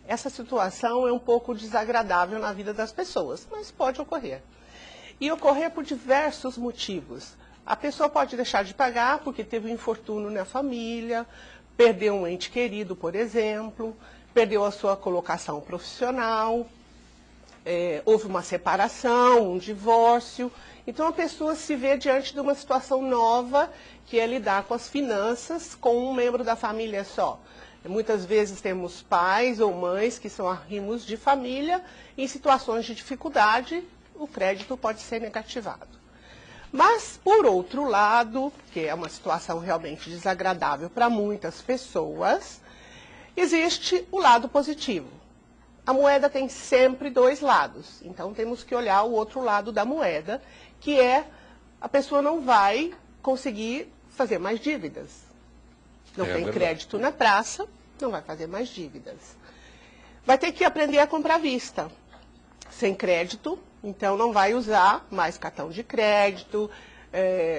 Essa situação é um pouco desagradável na vida das pessoas, mas pode ocorrer. E ocorrer por diversos motivos. A pessoa pode deixar de pagar porque teve um infortúnio na família, perdeu um ente querido, por exemplo, perdeu a sua colocação profissional, houve uma separação, um divórcio. Então a pessoa se vê diante de uma situação nova, que é lidar com as finanças com um membro da família só. Muitas vezes temos pais ou mães que são arrimos de família, em situações de dificuldade, o crédito pode ser negativado. Mas, por outro lado, que é uma situação realmente desagradável para muitas pessoas, existe o lado positivo. A moeda tem sempre dois lados, então temos que olhar o outro lado da moeda, que é a pessoa não vai conseguir fazer mais dívidas. Não tem crédito na praça, não vai fazer mais dívidas. Vai ter que aprender a comprar à vista. Sem crédito, então não vai usar mais cartão de crédito,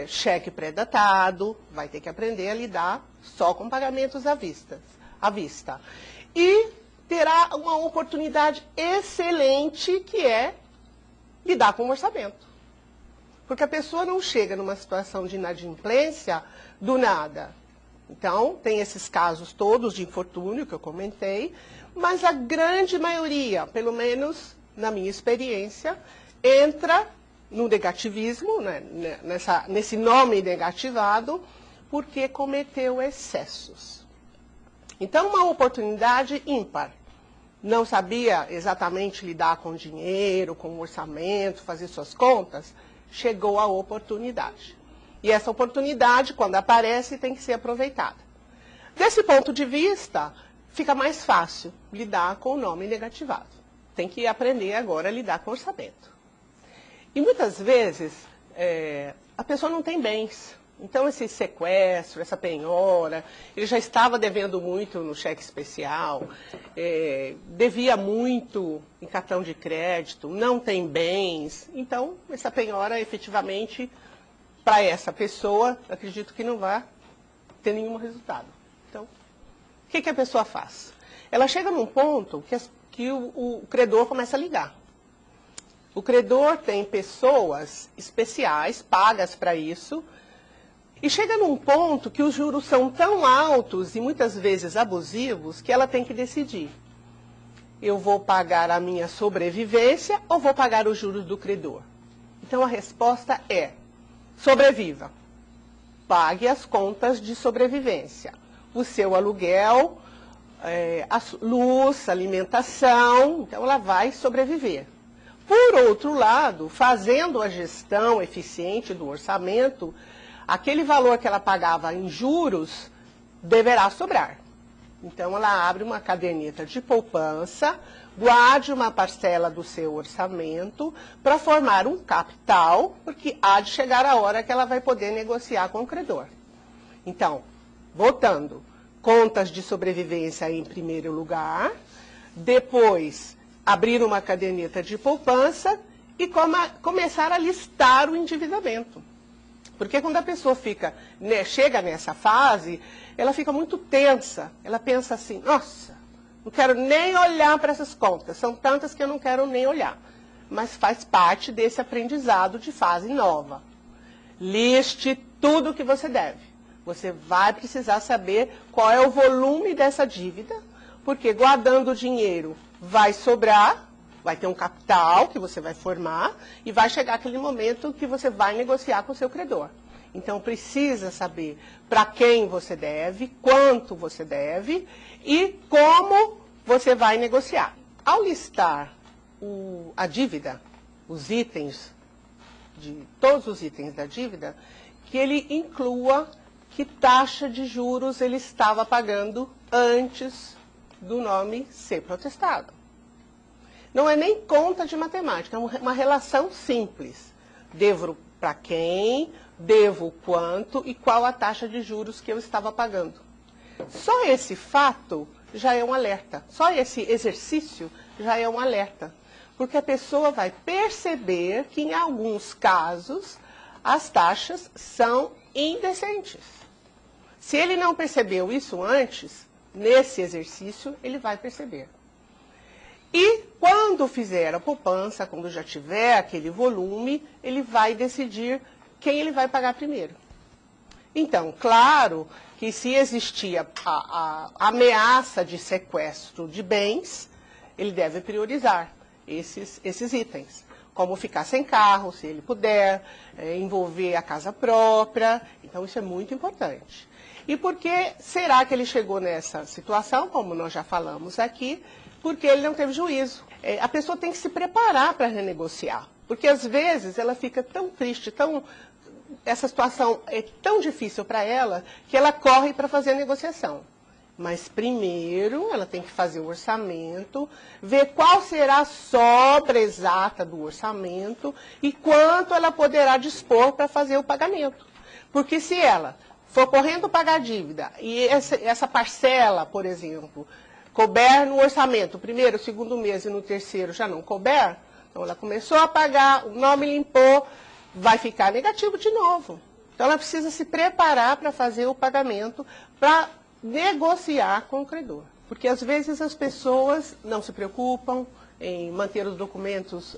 cheque pré-datado, vai ter que aprender a lidar só com pagamentos à vista. E terá uma oportunidade excelente, que é lidar com o orçamento. Porque a pessoa não chega numa situação de inadimplência do nada. Então, tem esses casos todos de infortúnio que eu comentei, mas a grande maioria, pelo menos na minha experiência, entra no negativismo, né, nesse nome negativado, porque cometeu excessos. Então, uma oportunidade ímpar. Não sabia exatamente lidar com dinheiro, com o orçamento, fazer suas contas, chegou a oportunidade. E essa oportunidade, quando aparece, tem que ser aproveitada. Desse ponto de vista, fica mais fácil lidar com o nome negativado. Tem que aprender agora a lidar com o orçamento. E muitas vezes, a pessoa não tem bens. Então, esse sequestro, essa penhora, ele já estava devendo muito no cheque especial, devia muito em cartão de crédito, não tem bens. Então, essa penhora, efetivamente, para essa pessoa, acredito que não vai ter nenhum resultado. Então, o que a pessoa faz? Ela chega num ponto que o credor começa a ligar. O credor tem pessoas especiais, pagas para isso, e chega num ponto que os juros são tão altos e muitas vezes abusivos que ela tem que decidir. Eu vou pagar a minha sobrevivência ou vou pagar os juros do credor? Então a resposta é: sobreviva. Pague as contas de sobrevivência. O seu aluguel, a luz, alimentação, então ela vai sobreviver. Por outro lado, fazendo a gestão eficiente do orçamento, aquele valor que ela pagava em juros deverá sobrar. Então, ela abre uma caderneta de poupança, guarde uma parcela do seu orçamento para formar um capital, porque há de chegar a hora que ela vai poder negociar com o credor. Então, voltando, contas de sobrevivência em primeiro lugar, depois abrir uma caderneta de poupança e começar a listar o endividamento. Porque quando a pessoa chega nessa fase, ela fica muito tensa. Ela pensa assim: nossa, não quero nem olhar para essas contas. São tantas que eu não quero nem olhar. Mas faz parte desse aprendizado de fase nova. Liste tudo o que você deve. Você vai precisar saber qual é o volume dessa dívida, porque guardando o dinheiro vai sobrar, vai ter um capital que você vai formar e vai chegar aquele momento que você vai negociar com o seu credor. Então, precisa saber para quem você deve, quanto você deve e como você vai negociar. Ao listar a dívida, os itens, todos os itens da dívida, que ele inclua que taxa de juros ele estava pagando antes do nome ser protestado. Não é nem conta de matemática, é uma relação simples. Devo para quem, devo quanto e qual a taxa de juros que eu estava pagando. Só esse fato já é um alerta. Só esse exercício já é um alerta. Porque a pessoa vai perceber que, em alguns casos, as taxas são indecentes. Se ele não percebeu isso antes, nesse exercício, ele vai perceber. E quando fizer a poupança, quando já tiver aquele volume, ele vai decidir quem ele vai pagar primeiro. Então, claro que se existia a ameaça de sequestro de bens, ele deve priorizar esses itens. Como ficar sem carro, se ele puder, envolver a casa própria. Então, isso é muito importante. E por que será que ele chegou nessa situação, como nós já falamos aqui? Porque ele não teve juízo. A pessoa tem que se preparar para renegociar. Porque, às vezes, ela fica tão triste, essa situação é tão difícil para ela, que ela corre para fazer a negociação. Mas, primeiro, ela tem que fazer o orçamento, ver qual será a sobra exata do orçamento e quanto ela poderá dispor para fazer o pagamento. Porque se ela for correndo pagar a dívida e essa parcela, por exemplo, couber no orçamento, primeiro, segundo mês e no terceiro já não couber, então ela começou a pagar, o nome limpou, vai ficar negativo de novo. Então ela precisa se preparar para fazer o pagamento, para negociar com o credor. Porque às vezes as pessoas não se preocupam em manter os documentos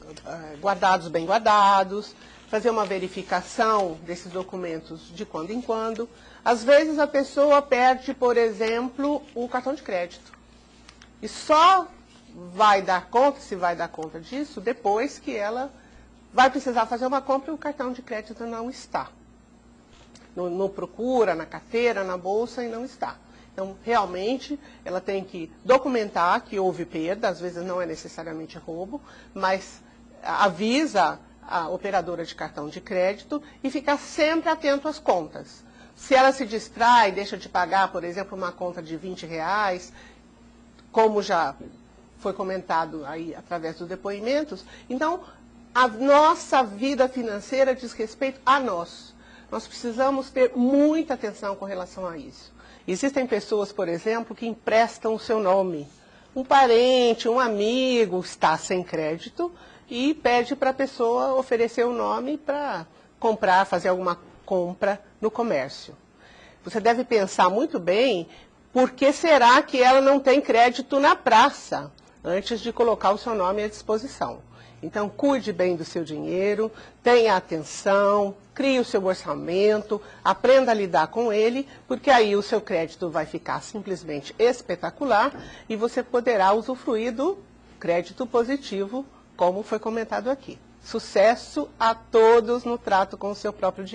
guardados, bem guardados, fazer uma verificação desses documentos de quando em quando. Às vezes a pessoa perde, por exemplo, o cartão de crédito. E só vai dar conta, se vai dar conta disso, depois que ela vai precisar fazer uma compra e o cartão de crédito não está. Não procura, na carteira, na bolsa e não está. Então, realmente, ela tem que documentar que houve perda, às vezes não é necessariamente roubo, mas avisa a operadora de cartão de crédito e ficar sempre atento às contas. Se ela se distrai, deixa de pagar, por exemplo, uma conta de R$20, como já foi comentado aí através dos depoimentos, então a nossa vida financeira diz respeito a nós. Nós precisamos ter muita atenção com relação a isso. Existem pessoas, por exemplo, que emprestam o seu nome. Um parente, um amigo está sem crédito e pede para a pessoa oferecer o nome para comprar, fazer alguma compra no comércio. Você deve pensar muito bem por que será que ela não tem crédito na praça antes de colocar o seu nome à disposição. Então, cuide bem do seu dinheiro, tenha atenção, crie o seu orçamento, aprenda a lidar com ele, porque aí o seu crédito vai ficar simplesmente espetacular e você poderá usufruir do crédito positivo, como foi comentado aqui. Sucesso a todos no trato com o seu próprio dinheiro.